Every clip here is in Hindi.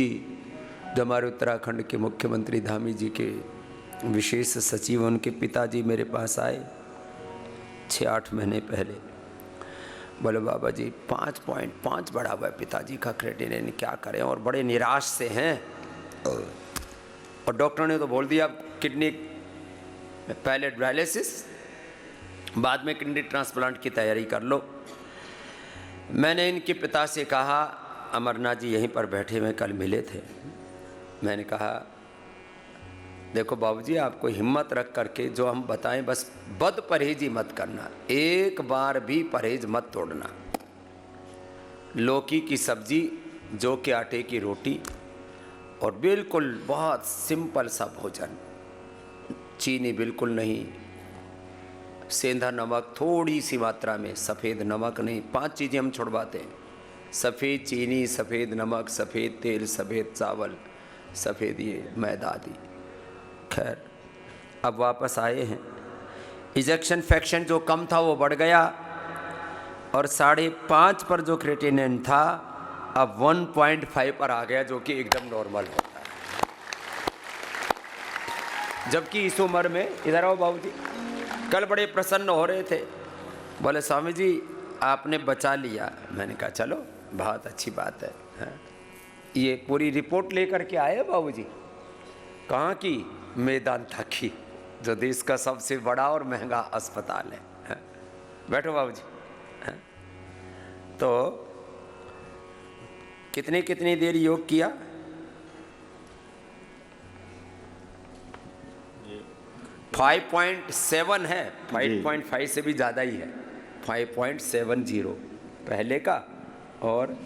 जी जो हमारे उत्तराखंड के मुख्यमंत्री धामी जी के विशेष सचिव, उनके पिताजी मेरे पास आए 6-8 महीने पहले। बोले बाबा जी 5.5 बढ़ा हुआ है पिताजी का क्रेटिनिन, क्या करें, और बड़े निराश से हैं। और डॉक्टर ने तो बोल दिया किडनी पहले डायलिसिस बाद में किडनी ट्रांसप्लांट की तैयारी कर लो। मैंने इनके पिता से कहा, अमरनाथ जी यहीं पर बैठे हुए कल मिले थे, मैंने कहा देखो बाबूजी आपको हिम्मत रख करके जो हम बताएं बस बद परहेजी मत करना, एक बार भी परहेज मत तोड़ना। लौकी की सब्जी, जौ के आटे की रोटी और बिल्कुल बहुत सिंपल सा भोजन, चीनी बिल्कुल नहीं, सेंधा नमक थोड़ी सी मात्रा में, सफ़ेद नमक नहीं। 5 चीज़ें हम छुड़वाते हैं, सफ़ेद चीनी, सफ़ेद नमक, सफ़ेद तेल, सफ़ेद चावल, सफ़ेद ये मैदा आदि। खैर अब वापस आए हैं, इजेक्शन फ्रैक्शन जो कम था वो बढ़ गया और 5.5 पर जो क्रेटिनिन था अब 1.5 पर आ गया, जो कि एकदम नॉर्मल होता है। जबकि इस उम्र में, इधर आओ बाबूजी, कल बड़े प्रसन्न हो रहे थे, बोले स्वामी जी आपने बचा लिया। मैंने कहा चलो बहुत अच्छी बात है, हाँ? ये पूरी रिपोर्ट लेकर के आए बाबूजी। कहाँ की? मेदांता की, जो देश का सबसे बड़ा और महंगा अस्पताल है, हाँ? बैठो बाबूजी, हाँ? तो कितनी देर योग किया? 5.7 है, 5.5 से भी ज़्यादा ही है, 5.70 पहले का, और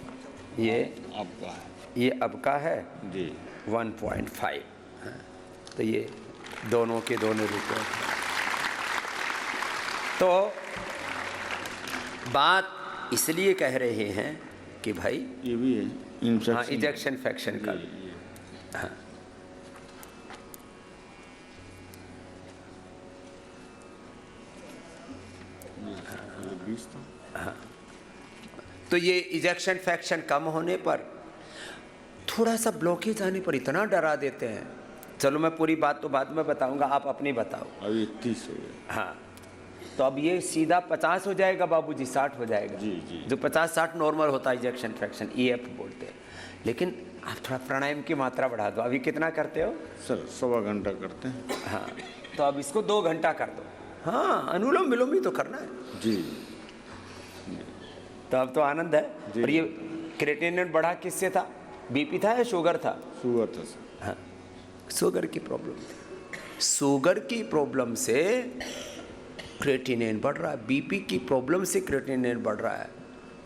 ये अब का है जी 1.5। तो ये दोनों के दोनों रिपोर्ट हैं। तो बात इसलिए कह रहे हैं कि भाई ये भी है हाँ, इजेक्शन फ्रैक्शन का, हाँ। हाँ, तो ये इजेक्शन फ्रैक्शन कम होने पर, थोड़ा सा ब्लॉकेज आने पर इतना डरा देते हैं। चलो मैं पूरी बात तो बाद में बताऊंगा, आप अपनी बताओ। अभी 30 हो गया। हाँ, तो अब ये सीधा 50 हो जाएगा बाबूजी, 60 हो जाएगा जी जी। जो 50-60 नॉर्मल होता है इजेक्शन फ्रैक्शन, EF बोलते हैं। लेकिन आप थोड़ा प्राणायाम की मात्रा बढ़ा दो। अभी कितना करते हो सर? 1.25 घंटा करते हैं। हाँ, तो अब इसको 2 घंटा कर दो। हाँ, अनुलोम विलोम ही तो करना है जी। तो अब तो आनंद है। जी। और ये क्रेटिनिन बढ़ा किससे था? BP था या शुगर था? शुगर था सर। हाँ, शुगर की प्रॉब्लम थी, शुगर की प्रॉब्लम से क्रेटिनिन बढ़ रहा है, BP की प्रॉब्लम से क्रेटिनिन बढ़ रहा है,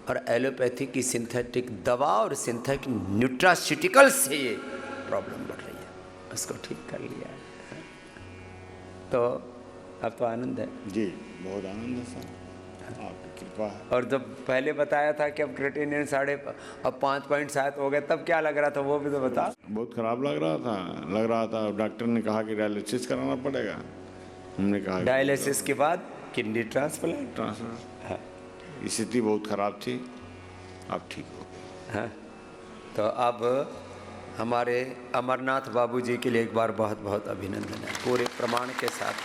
और एलोपैथी की सिंथेटिक दवा और सिंथेटिक न्यूट्रास्यूटिकल से ये प्रॉब्लम बढ़ रही है, उसको ठीक कर लिया है। तो अब तो आनंद है जी, बहुत आनंद है सर, आपकी कृपा है। और जब पहले बताया था कि अब क्रेटिनिन 5.7 हो गए, तब क्या लग रहा था वो भी तो बता। बहुत खराब लग रहा था। डॉक्टर ने कहा कि डायलिसिस कराना पड़ेगा। हमने कहा डायलिसिस के बाद किडनी ट्रांसप्लांट। हाँ, स्थिति बहुत खराब थी, अब ठीक हो गई। हाँ, तो अब हमारे अमरनाथ बाबूजी के लिए एक बार बहुत बहुत अभिनंदन है, पूरे प्रमाण के साथ।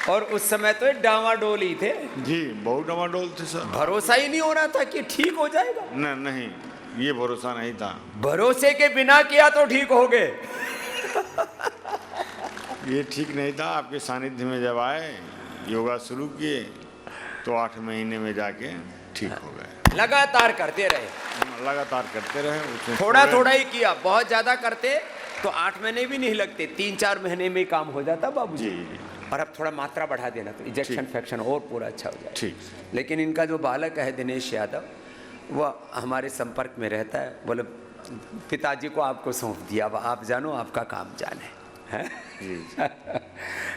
और उस समय तो डामाडोल ही थे जी, बहुत डामाडोल थे सर। भरोसा ही नहीं हो रहा था कि ठीक हो जाएगा। नहीं, ये भरोसा नहीं था। भरोसे के बिना किया तो ठीक हो गए। ये ठीक नहीं था। आपके सानिध्य में जब आए, योगा शुरू किए, तो 8 महीने में जाके ठीक हो गए। लगातार करते रहे, थोड़ा ही किया, बहुत ज्यादा करते तो 8 महीने भी नहीं लगते, 3-4 महीने में काम हो जाता बाबूजी। और अब थोड़ा मात्रा बढ़ा देना तो इजेक्शन फ्रैक्शन और पूरा अच्छा हो जाए। ठीक। लेकिन इनका जो बालक है दिनेश यादव, वह हमारे संपर्क में रहता है। बोले पिताजी को आपको सौंप दिया, अब आप जानो, आपका काम जाने है।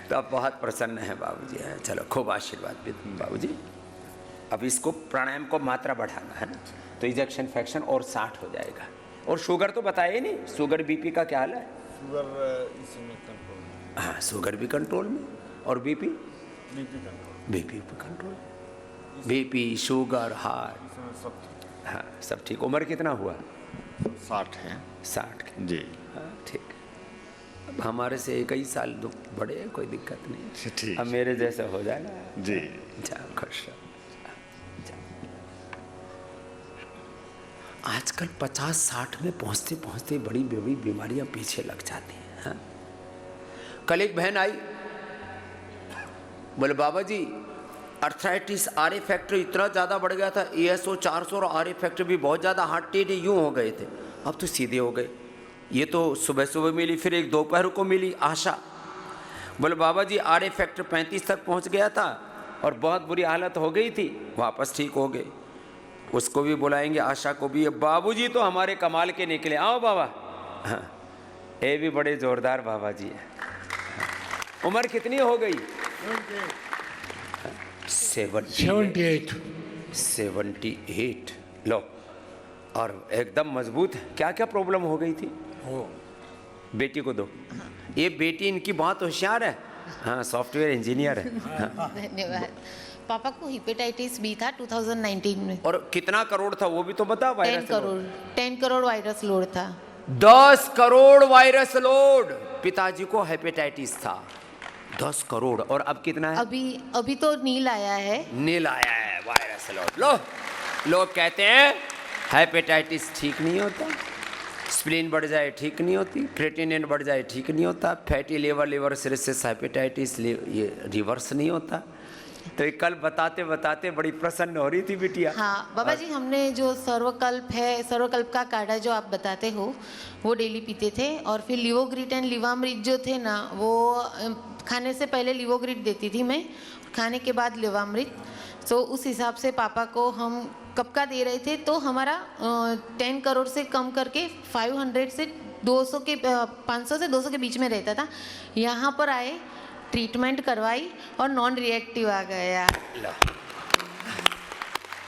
तो अब बहुत प्रसन्न है बाबूजी हैं। चलो खूब आशीर्वाद बाबूजी। अब इसको प्राणायाम को मात्रा बढ़ाना है ना, तो इजेक्शन फ्रैक्शन और 60 हो जाएगा। और शुगर तो बताया ही नहीं, शुगर BP का क्या हाल है? शुगर इस समय कंट्रोल में। हाँ, शुगर भी कंट्रोल में, और BP कंट्रोल। BP भी कंट्रोल, BP शुगर हार्ट हाँ सब ठीक। उम्र कितना हुआ? 60 है। 60 की। जी हाँ ठीक। अब हमारे से एक ही साल बड़े हैं, कोई दिक्कत नहीं। ठीक। अब मेरे जैसा हो जाएगा। जी जाओ खुश रहो। आजकल 50-60 में पहुंचते पहुंचते बड़ी बड़ी बीमारियां पीछे लग जाती हैं। हाँ? कल एक बहन आई, बोले बाबा जी अर्थराइटिस आर ए फैक्टर इतना ज़्यादा बढ़ गया था, ESO 400 और आर ए फैक्टर भी बहुत ज़्यादा, हार्ट टेढ़े यूँ हो गए थे, अब तो सीधे हो गए। ये तो सुबह सुबह मिली, फिर एक दोपहर को मिली आशा। बोले बाबा जी आर ए फैक्टर 35 तक पहुंच गया था और बहुत बुरी हालत हो गई थी, वापस ठीक हो गए। उसको भी बुलाएंगे, आशा को भी। बाबूजी तो हमारे कमाल के निकले, आओ बाबा। हाँ ये भी बड़े जोरदार बाबा जी हैं। उम्र कितनी हो गई? 78। लो, और एकदम मजबूत है। क्या क्या प्रॉब्लम हो गई थी? बेटी को दो। ये बेटी इनकी बहुत होशियार है। हाँ सॉफ्टवेयर इंजीनियर है। हाँ। धन्यवाद। पापा को हेपेटाइटिस बी था 2019 में। और कितना करोड़ था वो भी तो बता। 10 करोड़ वायरस लोड था। 10 करोड़ वायरस लोड। पिताजी को हेपेटाइटिस था 10 करोड़। और अब कितना है? अभी तो नील आया है। नील आया है वायरस लोड। लो, लोग कहते हैं हेपेटाइटिस ठीक नहीं होता, स्प्लीन बढ़ जाए ठीक नहीं होती, क्रेटिनिन बढ़ जाए ठीक नहीं होता, फैटी लिवर सिरोसिस हेपेटाइटिस ये रिवर्स नहीं होता। तो कल बताते बताते बड़ी प्रसन्न हो रही थी बिटिया। हाँ बाबा जी, हमने जो सर्वकल्प है, सर्वकल्प का काढ़ा जो आप बताते हो वो डेली पीते थे। और फिर लिवोग्रिट एंड लिवामृत जो थे ना, वो खाने से पहले लिवोग्रिट देती थी मैं, खाने के बाद लिवामृत। तो उस हिसाब से पापा को हम कब का दे रहे थे, तो हमारा 10 करोड़ से कम करके 500 से 200 के 500 से 200 के बीच में रहता था। यहाँ पर आए, ट्रीटमेंट करवाई और नॉन रिएक्टिव आ गया।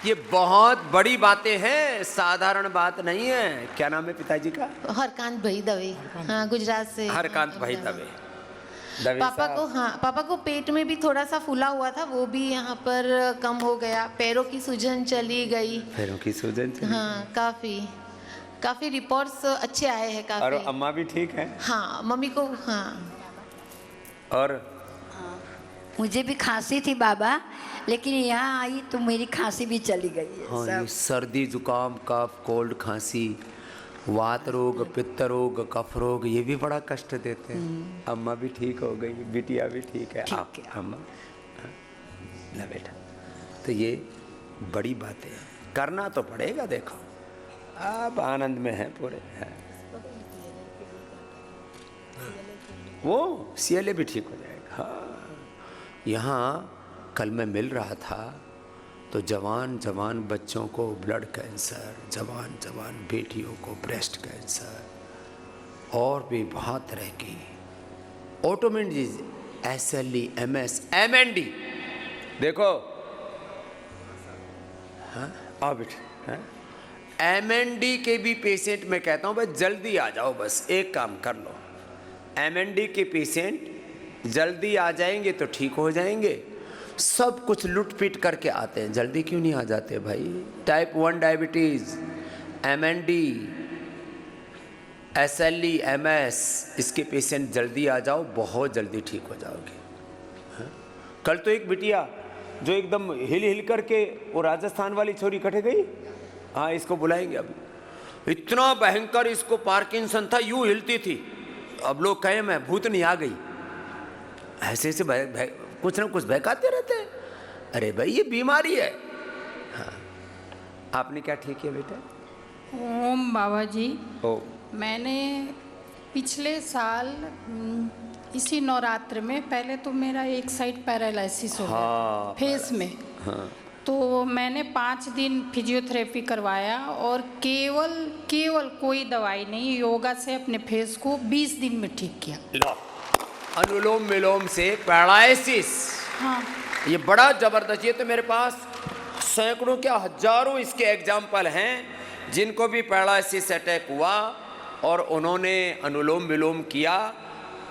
ये बहुत बड़ी बातें हैं, साधारण बात नहीं है। क्या नाम है पिताजी का? हरकांत भाई दवे। हाँ गुजरात से। हरकांत भाई दवे। पापा को पेट में भी थोड़ा सा फूला हुआ था, वो भी यहाँ पर कम हो गया। पैरों की सूजन चली गई। पैरों की सूजन चली? हाँ काफी रिपोर्ट्स अच्छे आए हैं काफी। और अम्मा भी ठीक है? हाँ मम्मी को। हाँ और मुझे भी खांसी थी बाबा, लेकिन यहाँ आई तो मेरी खांसी भी चली गई है। हाँ, ये सर्दी जुकाम कफ कोल्ड खांसी, वात रोग पित्त रोग कफ रोग, ये भी बड़ा कष्ट देते हैं। अम्मा भी ठीक हो गई, बिटिया भी ठीक है। आप अम्मा ना बेटा, तो ये बड़ी बातें हैं, करना तो पड़ेगा। देखो आप आनंद में हैं पूरे हैं। वो CLA भी ठीक हो जाएगा। हाँ यहाँ कल मैं मिल रहा था तो जवान जवान बच्चों को ब्लड कैंसर, जवान जवान बेटियों को ब्रेस्ट कैंसर और भी बहुत तरह की autoimmune disease, SLE, MS, MND। देखो हाँ आओ बेटा। हाँ MND के भी पेशेंट मैं कहता हूँ भाई जल्दी आ जाओ, बस एक काम कर लो। MND के पेशेंट जल्दी आ जाएंगे तो ठीक हो जाएंगे। सब कुछ लूट-पीट करके आते हैं, जल्दी क्यों नहीं आ जाते भाई? Type 1 diabetes, MND, SLE, MS, इसके पेशेंट जल्दी आ जाओ, बहुत जल्दी ठीक हो जाओगे। हाँ? कल तो एक बिटिया जो एकदम हिल करके वो राजस्थान वाली छोरी कट गई। हाँ इसको बुलाएंगे अभी। इतना भयंकर इसको पार्किंसन था, यूँ हिलती थी। अब लोग कहे मैं भूत नहीं आ गई, ऐसे कुछ ना कुछ बहकाते रहते हैं। अरे भाई ये बीमारी है। हाँ आपने क्या ठीक किया बेटा? ओम बाबा जी। ओ मैंने पिछले साल इसी नवरात्र में, पहले तो मेरा एक साइड पैरालिसिस हो गया फेस में। हाँ तो मैंने 5 दिन फिजियोथेरेपी करवाया और केवल कोई दवाई नहीं, योगा से अपने फेस को 20 दिन में ठीक किया। लो, अनुलोम विलोम से पैरालिसिस। हाँ ये बड़ा जबरदस्त। ये तो मेरे पास सैकड़ों क्या हजारों इसके एग्जाम्पल हैं जिनको भी पैरालिसिस अटैक हुआ और उन्होंने अनुलोम विलोम किया।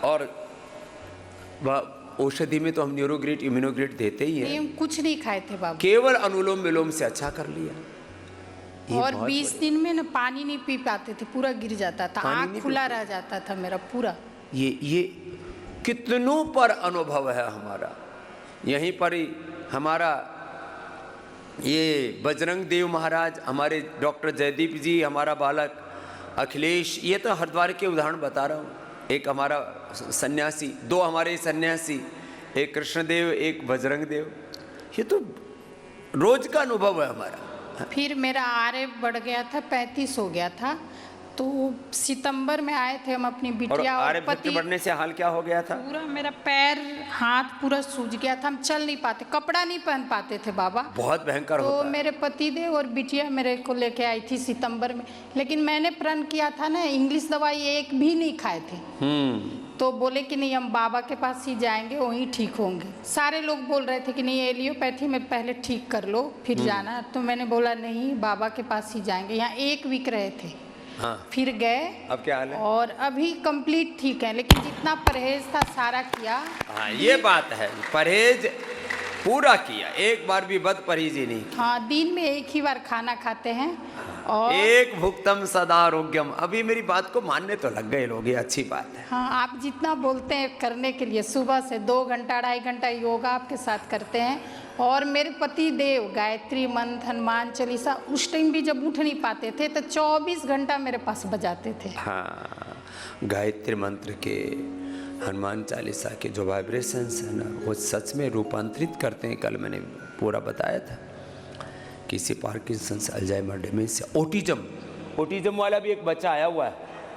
और औषधि में तो हम न्यूरोग्रिड इम्यूनोग्रिड देते ही हैं। कुछ नहीं खाए थे बाबा, केवल अनुलोम विलोम से अच्छा कर लिया। ये और बहुत 20 दिन में ना पानी नहीं पी पाते थे, पूरा गिर जाता था, पानी नहीं आँख पी खुला रह जाता था मेरा पूरा। ये कितनों पर अनुभव है हमारा। यहीं पर ही हमारा ये बजरंग देव महाराज, हमारे डॉक्टर जयदीप जी, हमारा बालक अखिलेश, ये तो हरिद्वार के उदाहरण बता रहा हूँ। एक हमारा सन्यासी, 2 हमारे सन्यासी, एक कृष्णदेव, एक बजरंग देव, ये तो रोज का अनुभव है हमारा। फिर मेरा आर्य बढ़ गया था, 35 हो गया था, तो सितंबर में आए थे हम अपनी और बिटिया और आर्यभट्ट पति। बढ़ने से हाल क्या हो गया था? पूरा मेरा पैर हाथ पूरा सूज गया था, हम चल नहीं पाते, कपड़ा नहीं पहन पाते थे बाबा। बहुत भयंकर तो होता है। मेरे पति देव और बिटिया मेरे को लेके आई थी सितंबर में, लेकिन मैंने प्रण किया था ना, इंग्लिश दवाई एक भी नहीं खाए थे। तो बोले कि नहीं हम बाबा के पास ही जाएंगे, वहीं ठीक होंगे। सारे लोग बोल रहे थे कि नहीं एलियोपैथी में पहले ठीक कर लो फिर जाना, तो मैंने बोला नहीं बाबा के पास ही जाएंगे। यहाँ 1 वीक रहे थे, हाँ। फिर गए। अब क्या हाल है? और अभी कंप्लीट ठीक है, लेकिन जितना परहेज था सारा किया। हाँ, ये बात है, परहेज पूरा किया, एक बार भी बद परहेजी नहीं की। हाँ, दिन में 1 ही बार खाना खाते हैं। और एक भुक्तम सदा आरोग्यम। अभी मेरी बात को मानने तो लग गए लोग, ये अच्छी बात है। हाँ, आप जितना बोलते हैं करने के लिए, सुबह से 2 घंटा 2.5 घंटा योगा आपके साथ करते हैं। और मेरे पति देव गायत्री मंत्र, हनुमान चालीसा, उस टाइम भी जब उठ नहीं पाते थे तो 24 घंटा मेरे पास बजाते थे। हाँ, गायत्री मंत्र के, हनुमान चालीसा के जो वाइब्रेशंस है ना, वो सच में रूपांतरित करते हैं। कल मैंने पूरा बताया था, किसी पार्किंसंस, अल्जाइमर, डिमेंशिया, ओटिज्म वाला भी एक बच्चा आया हुआ है,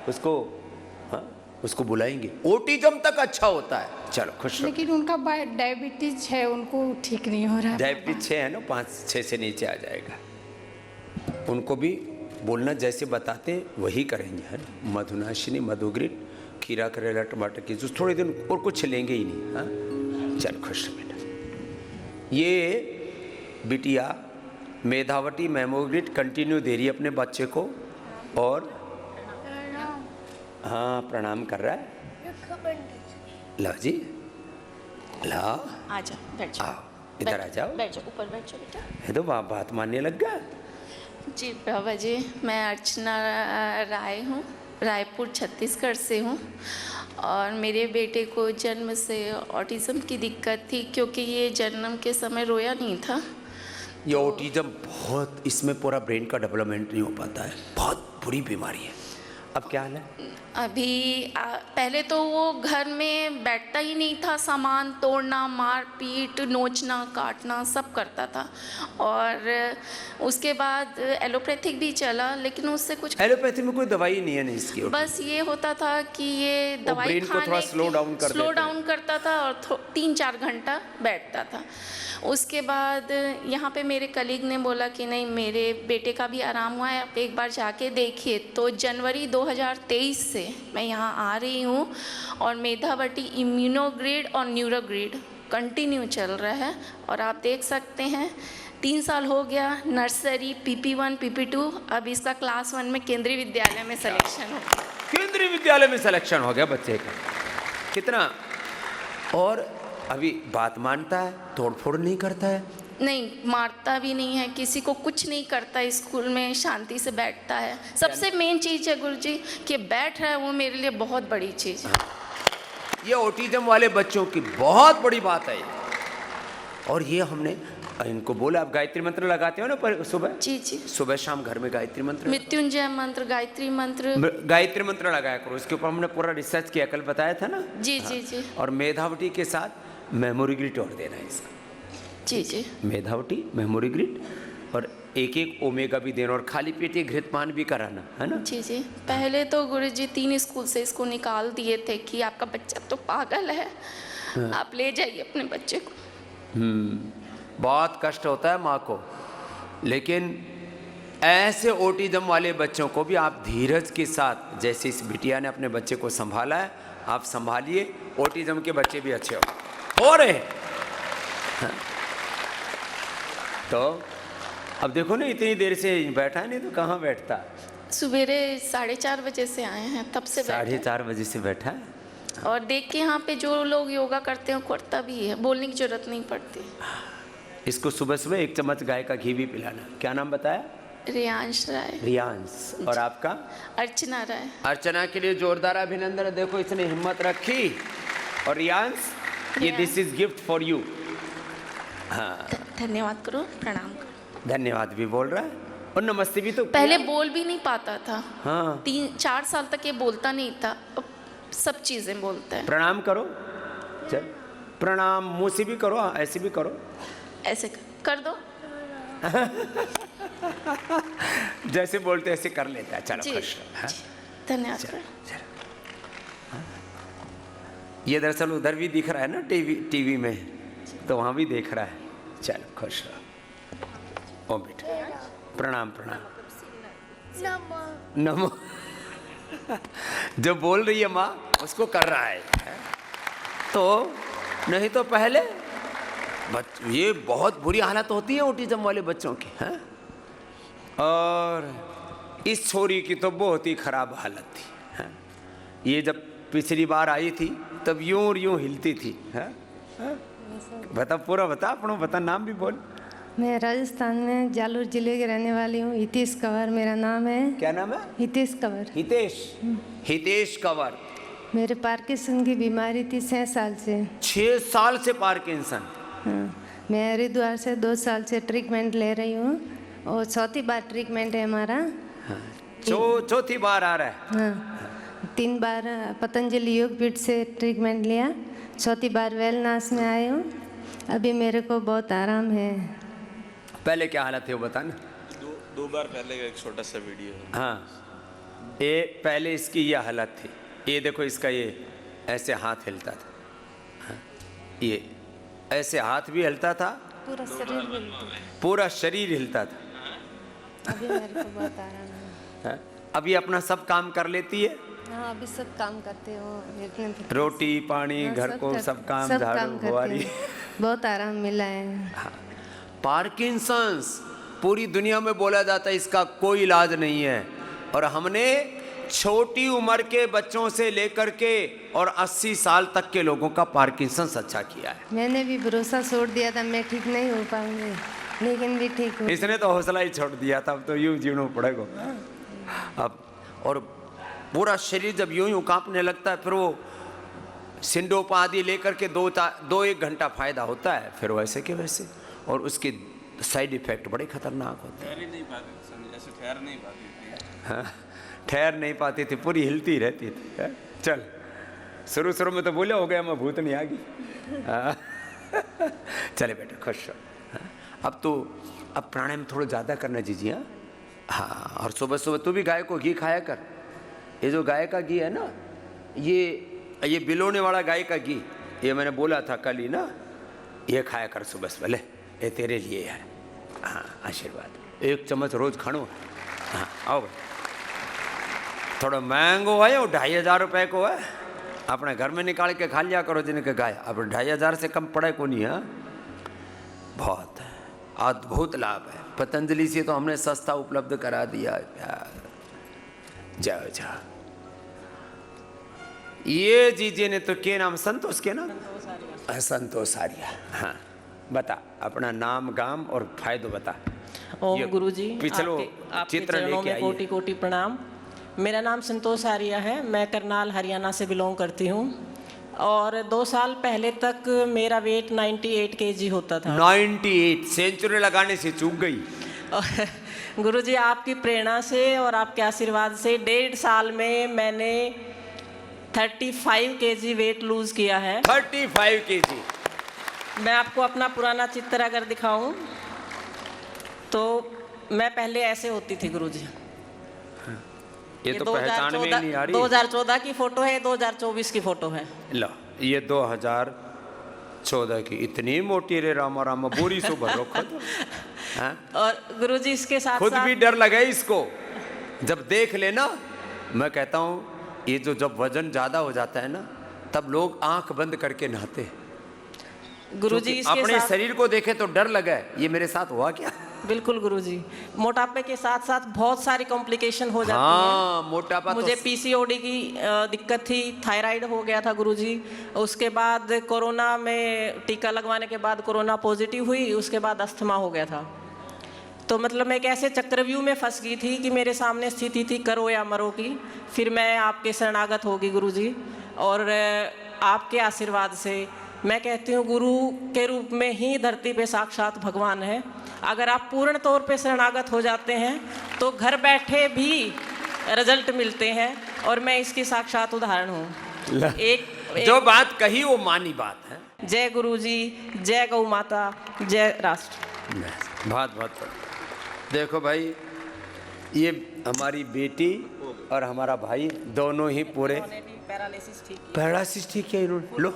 उसको, हाँ, उसको बुलाएंगे, ओटिज्म तक अच्छा होता है। चलो खुश रहो। लेकिन उनका डायबिटीज है, उनको ठीक नहीं हो रहा है। डायबिटीज 6 है ना, 5-6 से नीचे आ जाएगा। उनको भी बोलना जैसे बताते हैं वही करेंगे, है ना। मधुनाशिनी, मधुग्रिट, खीरा, करेला, टमाटर की जूस, थोड़े दिन और कुछ लेंगे ही नहीं। हाँ, चल खुश रहो बेटा। ये बिटिया मेधावटी मेमोग्रिट कंटिन्यू दे रही है अपने बच्चे को, और हाँ प्रणाम कर रहा है। लो जी, लो आ जाओ, बैठ जाओ। आओ, इधर आ जाओ। बैठ जाओ, ऊपर बैठ जाओ बेटा। है तो बात मानने लग गया। जी बाबा जी, मैं अर्चना राय हूँ, रायपुर छत्तीसगढ़ से हूँ। और मेरे बेटे को जन्म से ऑटिज़म की दिक्कत थी, क्योंकि ये जन्म के समय रोया नहीं था। ये ऑटिज्म बहुत, इसमें पूरा ब्रेन का डेवलपमेंट नहीं हो पाता है, बहुत बुरी बीमारी है। अब क्या हाल है? अभी पहले तो वो घर में बैठता ही नहीं था, सामान तोड़ना, मार पीट, नोचना, काटना सब करता था। और उसके बाद एलोपैथिक भी चला, लेकिन उससे कुछ, एलोपैथी में कोई दवाई नहीं है नहीं इसकी। बस ये होता था कि ये दवाई ब्रेन को खाने थोड़ा स्लो डाउन करता था और 3-4 घंटा बैठता था। उसके बाद यहाँ पे मेरे कलीग ने बोला कि नहीं, मेरे बेटे का भी आराम हुआ है, आप एक बार जाके देखिए। तो जनवरी 2023 से मैं यहाँ आ रही हूँ, और मेधावटी इम्यूनोग्रिड और न्यूरोग्रिड कंटिन्यू चल रहा है। और आप देख सकते हैं 3 साल हो गया, नर्सरी, PP1, PP2, अब इसका क्लास 1 में केंद्रीय विद्यालय में सिलेक्शन हो गया। केंद्रीय विद्यालय में सिलेक्शन हो गया बच्चे का, कितना। और अभी बात मानता है, तोड़ फोड़ नहीं करता है, नहीं मारता भी नहीं है, किसी को कुछ नहीं करता, स्कूल में शांति से बैठता है। सबसे मेन चीज़ है गुरुजी कि बैठ रहा है, वो मेरे लिए बहुत बड़ी चीज़ है। ये ऑटिज्म वाले बच्चों की बहुत बड़ी बात है। और ये हमने इनको बोला, आप गायत्री मंत्र लगाते हो ना पर सुबह? जी जी, सुबह शाम घर में गायत्री मंत्र, मृत्युंजय मंत्र, गायत्री मंत्र, गायत्री मंत्र लगाया करो। इसके ऊपर हमने पूरा रिसर्च किया, कल बताया था ना। जी जी जी। और मेधावटी के साथ मेमोरी ग्रिड और देना है इसका। जी जी, मेधावटी, मेमोरी ग्रिड, और एक ओमेगा भी देना, और खाली पेट एक घृतपान भी कराना, है ना। जी जी। पहले तो गुरुजी 3 स्कूल से इसको निकाल दिए थे कि आपका बच्चा तो पागल है, आप ले जाइए अपने बच्चे को। बहुत कष्ट होता है माँ को, लेकिन ऐसे ऑटिज्म वाले बच्चों को भी आप धीरज के साथ, जैसे इस बिटिया ने अपने बच्चे को संभाला है, आप संभालिए। ऑटिज्म के बच्चे भी अच्छे हो रहे हैं। हाँ। तो अब देखो ना, इतनी देर से बैठा है, नहीं तो कहाँ बैठता। सवेरे 4:30 बजे से आए हैं, तब से बैठे हैं। 4:30 बजे से बैठा है। और देख के यहाँ पे जो लोग योगा करते हैं करता भी है, बोलने की जरूरत नहीं पड़ती। इसको सुबह सुबह 1 चम्मच गाय का घी भी पिलाना। क्या नाम बताया? रियांश राय। रियांश। और आपका? अर्चना राय। अर्चना के लिए जोरदार अभिनंदन। देखो इसने हिम्मत रखी। और रियांश, ये this is gift for you. हाँ, धन्यवाद करो, प्रणाम करो। धन्यवाद भी बोल रहा है और नमस्ते भी तो पहले किया। बोल भी नहीं पाता था। हाँ, 3-4 साल तक ये बोलता नहीं था, अब सब चीजें बोलता है। प्रणाम करो। चल प्रणाम, मुंह से भी करो, ऐसे भी करो, ऐसे कर दो। जैसे बोलते ऐसे कर लेता है। चलो जी, खुश रहो। हाँ? धन्यवाद चलो, करो। चलो। हाँ? ये दरअसल उधर भी दिख रहा है ना, टीवी में, तो वहां भी देख रहा है। चलो खुश रहो। ओ बेटा, प्रणाम प्रणाम। नमो। जो बोल रही है माँ उसको कर रहा है। तो नहीं तो पहले ये बहुत बुरी हालत होती है ऑटिज्म वाले बच्चों की, हैं? और इस छोरी की तो बहुत ही खराब हालत थी, हैं? ये जब पिछली बार आई थी तब यूं और यूं हिलती थी, हैं? बता, पूरा बता, अपना बता, नाम भी बोल। मैं राजस्थान में जालोर जिले की रहने वाली हूँ। हितेश कंवर मेरा नाम है। क्या नाम है? हितेश कंवर। हितेश कंवर। मेरे पार्किंसन की बीमारी थी 6 साल से। 6 साल से पार्किंसन। हाँ, मैं हरिद्वार से 2 साल से ट्रीटमेंट ले रही हूँ और चौथी बार ट्रीटमेंट है हमारा। हाँ, चौथी बार आ रहा है। हाँ, 3 बार पतंजलि योगपीठ से ट्रीटमेंट लिया, चौथी बार वेलनास में आई हूँ। अभी मेरे को बहुत आराम है। पहले क्या हालत थी वो बता ना। दो बार पहले का एक छोटा सा वीडियो है। हाँ, ये पहले इसकी ये हालत थी। ये देखो इसका ये ऐसे हाथ हिलता था। हाँ, ये ऐसे हाथ भी हिलता था, पूरा शरीर हिलता। पूरा शरीर हिलता था। अभी मेरे को बहुत आराम है। हाँ, अभी अपना सब काम कर लेती है। हाँ, अभी सब काम करते हो, रोटी पानी घर को सब काम, झाड़ू बुआरी। बहुत आराम मिला है। हाँ, पार्किंसंस पूरी दुनिया में बोला जाता है इसका कोई इलाज नहीं है, और हमने छोटी उम्र के बच्चों से लेकर के और 80 साल तक के लोगों का पार्किंसंस अच्छा किया है। मैंने भी भरोसा छोड़ दिया था मैं ठीक नहीं हो पाऊंगी, लेकिन भी ठीक हो। इसने तो हौसला ही छोड़ दिया था, अब तो यूं जीना पड़ेगा अब। और पूरा शरीर जब यूं यूं कांपने लगता है, फिर वो सिंडोपा आदि लेकर के 2-1 घंटा फायदा होता है, फिर वैसे के वैसे, और उसके साइड इफेक्ट बड़े खतरनाक होते हैं। ठहर नहीं पाती, ऐसे ठहर नहीं पाती थी। हाँ, ठहर नहीं पाती थी, पूरी हिलती रहती थी। है? चल, शुरू में तो बोला हो गया मैं भूत नहीं आ गई। हाँ। चले बेटा खुश रहो। हाँ? अब प्राणायाम थोड़ा ज़्यादा करना जीजिए। हाँ, और सुबह तू भी गाय को घी खाया कर। ये जो गाय का घी है ना, ये बिलोने वाला गाय का घी, ये मैंने बोला था कल ही ना, ये खाया कर सुबह। ले, ये तेरे लिए है। हाँ, आशीर्वाद। 1 चम्मच रोज खानो। हाँ, आओ भाई। थोड़ा महंगो है, वो 2500 रुपये को है। अपने घर में निकाल के खा लिया करो जिनके गाय। अब 2500 से कम पड़े को नहीं है। बहुत है, अद्भुत लाभ है। पतंजलि से तो हमने सस्ता उपलब्ध करा दिया यार। जाओ जाओ। ये जीजे ने तो के नाम, संतोष के नाम? संतोष आर्या। हाँ, बता अपना नाम गाम और फायदो बता। ओम गुरुजी, पिछलो आपके चित्र चरणों लेके में कोटि कोटि प्रणाम। मेरा नाम संतोष आर्या है, मैं करनाल हरियाणा से बिलोंग करती हूँ, और 2 साल पहले तक मेरा वेट 98 kg होता था। 98 सेंचुरी लगाने से चूक गई। गुरुजी, आपकी प्रेरणा से और आपके आशीर्वाद से 1.5 साल में मैंने 35 kg वेट लूज किया है। 35 kg। मैं आपको अपना पुराना चित्र अगर दिखाऊं तो मैं पहले ऐसे होती थी गुरुजी। ये तो पहचान में नहीं आ रही। 2014 की फोटो है, 2024 की फोटो है। लो, ये 2014 की। इतनी मोटी रे रामा रामा, बोरी सो भर रखो तो। हाँ? और गुरुजी इसके साथ खुद साथ भी डर लगे इसको जब देख लेना। मैं कहता हूँ ये जब वजन ज्यादा हो जाता है ना, तब लोग आंख बंद करके नहाते हैं। गुरुजी इसके अपने साथ शरीर को देखे तो डर लगे, ये मेरे साथ हुआ क्या? बिल्कुल गुरुजी, मोटापे के साथ साथ बहुत सारी कॉम्प्लिकेशन हो जाती हाँ, हैं। मोटापा मुझे तो... पीसीओडी की दिक्कत थी, थायराइड हो गया था गुरुजी। उसके बाद कोरोना में टीका लगवाने के बाद कोरोना पॉजिटिव हुई, उसके बाद अस्थमा हो गया था। तो मतलब मैं एक ऐसे चक्रव्यूह में फंस गई थी कि मेरे सामने स्थिति थी करो या मरो की। फिर मैं आपके शरणागत होगी गुरुजी, और आपके आशीर्वाद से मैं कहती हूँ गुरु के रूप में ही धरती पे साक्षात भगवान है। अगर आप पूर्ण तौर पे शरणागत हो जाते हैं तो घर बैठे भी रिजल्ट मिलते हैं, और मैं इसकी साक्षात उदाहरण हूँ। एक जो बात कही वो मानी बात है। जय गुरुजी, जय गौ माता, जय राष्ट्र। बहुत बहुत देखो भाई, ये हमारी बेटी और हमारा भाई दोनों ही पूरे पैरालिसिस ठीक है। इन्होंने लो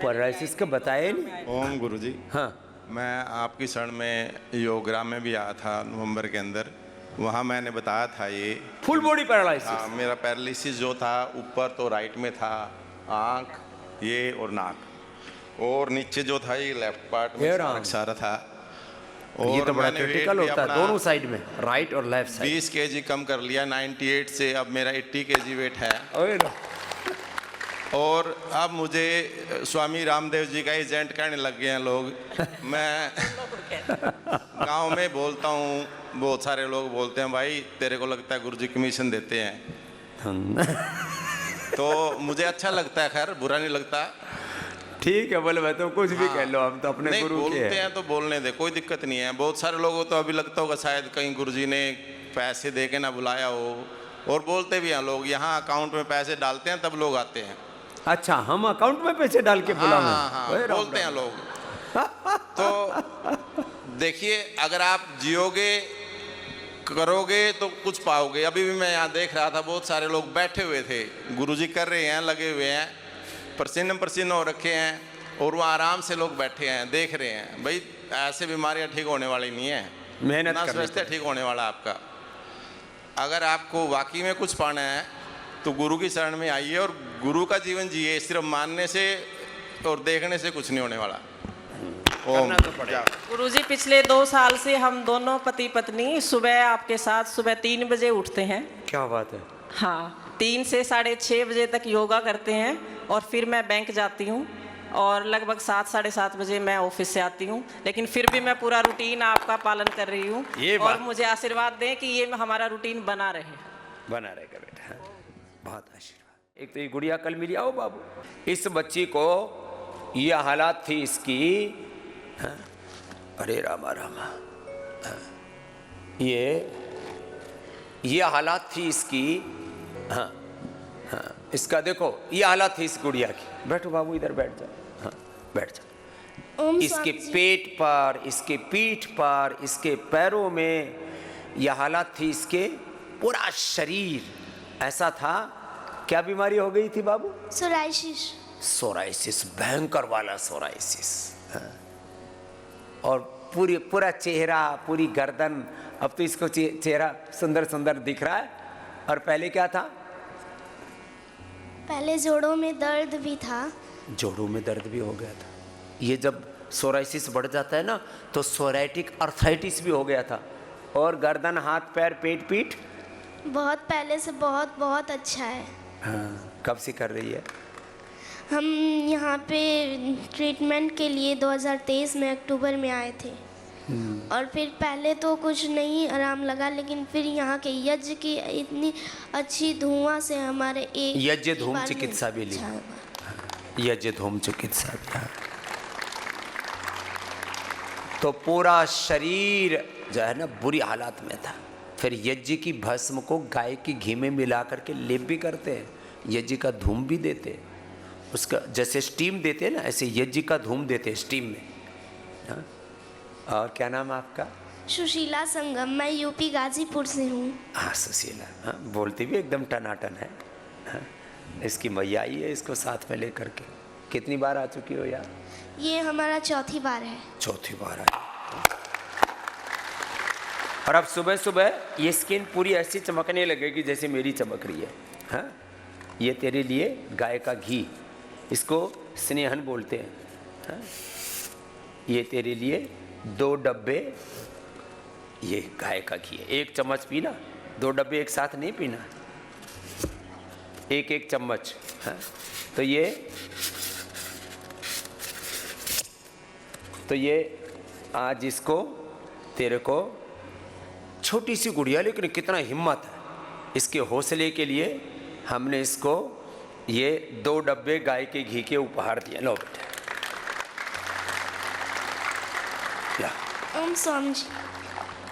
पैरालिसिस का बताया नहीं। ओम गुरुजी, हाँ मैं आपकी शरण में योगग्राम में भी आया था नवंबर के अंदर। वहाँ मैंने बताया था ये फुल बॉडी पैरालिसिस। हाँ, मेरा पैरालिसिस जो था ऊपर तो राइट में था, आँख ये और नाक, और नीचे जो था ये लेफ्ट पार्ट में सारा था। और ये तो बड़ा क्रिटिकल होता है दोनों साइड में, राइट और लेफ्ट साइड। 20 kg कम कर लिया 98 से, अब मेरा 80 kg वेट है। और अब मुझे स्वामी रामदेव जी का एजेंट कहने लग गए हैं लोग। मैं गांव में बोलता हूँ, बहुत सारे लोग बोलते हैं भाई तेरे को लगता है गुरुजी कमीशन देते हैं। तो मुझे अच्छा लगता है, खैर बुरा नहीं लगता। ठीक है, बोले मैं तो कुछ भी कह लो, हम तो अपने नहीं, गुरु बोलते के हैं तो बोलने दे, कोई दिक्कत नहीं है। बहुत सारे लोगों तो अभी लगता होगा शायद कहीं गुरुजी ने पैसे दे के ना बुलाया हो, और बोलते भी हैं लोग यहाँ अकाउंट में पैसे डालते हैं तब लोग आते हैं। अच्छा, हम अकाउंट में पैसे डाल के बुलाएं? हाँ, बोलते हैं लोग। तो देखिए, अगर आप जियोगे करोगे तो कुछ पाओगे। अभी भी मैं यहाँ देख रहा था, बहुत सारे लोग बैठे हुए थे, गुरुजी कर रहे हैं, लगे हुए हैं, पसीने पसीने हो रखे हैं, और वो आराम से लोग बैठे हैं देख रहे हैं। भाई ऐसे बीमारियाँ ठीक होने वाली नहीं है, मेहनत ना करनी समझते ठीक होने वाला आपका। अगर आपको वाकई में कुछ पाना है तो गुरु की शरण में आइए और गुरु का जीवन जिए। सिर्फ मानने से और देखने से कुछ नहीं होने वाला। ओम। गुरुजी, पिछले 2 साल से हम दोनों पति पत्नी सुबह आपके साथ सुबह 3 बजे उठते हैं। क्या बात है? हाँ, 3 से 6:30 बजे तक योगा करते हैं, और फिर मैं बैंक जाती हूँ, और लगभग 7 साढ़े 7 बजे मैं ऑफिस से आती हूँ। लेकिन फिर भी मैं पूरा रूटीन आपका पालन कर रही हूँ, और मुझे आशीर्वाद दें कि ये हमारा रूटीन बना रहेगा बेटा। हाँ, बहुत आशीर्वाद। एक तो ये गुड़िया कल मिली, आओ बाबू। इस बच्ची को ये हालात थी इसकी। हाँ, अरे रामा रामा, हाँ, ये हालात थी इसकी। हाँ हाँ, इसका देखो ये हालत थी इस गुड़िया की। बैठो बाबू, इधर बैठ जाओ। हाँ, बैठ जाओ। इसके पेट पर, इसके पीठ पर, इसके पैरों में यह हालत थी इसके। पूरा शरीर ऐसा था। क्या बीमारी हो गई थी बाबू? सोराइसिस, भयंकर वाला सोराइसिस। हाँ। और पूरा चेहरा, पूरी गर्दन, अब तो इसको चेहरा सुंदर सुंदर दिख रहा है। और पहले क्या था? पहले जोड़ों में दर्द भी था। जोड़ों में दर्द भी हो गया था। ये जब सोराइसिस बढ़ जाता है ना तो सोराइटिक अर्थराइटिस भी हो गया था। और गर्दन, हाथ पैर, पेट पीठ बहुत पहले से बहुत अच्छा है। हाँ, कब से कर रही है? हम यहाँ पे ट्रीटमेंट के लिए 2023 में अक्टूबर में आए थे, और फिर पहले तो कुछ नहीं आराम लगा, लेकिन फिर यहाँ के यज्ञ की इतनी अच्छी धुआं से हमारे एक यज्ञ धूम चिकित्सा भी ली। यज्ञ धूम चिकित्सा भी। तो पूरा शरीर जो है ना बुरी हालत में था। फिर यज्ञ की भस्म को गाय की घी में मिला करके लेप भी करते हैं, यज्ञ का धूम भी देते हैं। उसका जैसे स्टीम देते हैं ना, ऐसे यज्ञ का धूम देते हैं स्टीम में। हाँ? और क्या नाम है आपका? सुशीला संगम। मैं यूपी गाजीपुर से हूँ। हाँ, सुशीला। हाँ, बोलती भी एकदम टनाटन है। हाँ, इसकी मैया आई है इसको साथ में लेकर के। कितनी बार आ चुकी हो यार? ये हमारा चौथी बार है। चौथी बार आई। और अब सुबह सुबह ये स्किन पूरी ऐसी चमकने लगेगी जैसे मेरी चमक रही है। हाँ, ये तेरे लिए गाय का घी, इसको स्नेहन बोलते हैं। हाँ? ये तेरे लिए 2 डब्बे ये गाय का घी है। 1 चम्मच पीना, 2 डब्बे एक साथ नहीं पीना, 1-1 चम्मच। हाँ? तो ये आज इसको तेरे को छोटी सी गुड़िया लेकिन कितना हिम्मत है। इसके हौसले के लिए हमने इसको ये 2 डब्बे गाय के घी के उपहार दिए। लो बेटे, ओम स्वामी जी।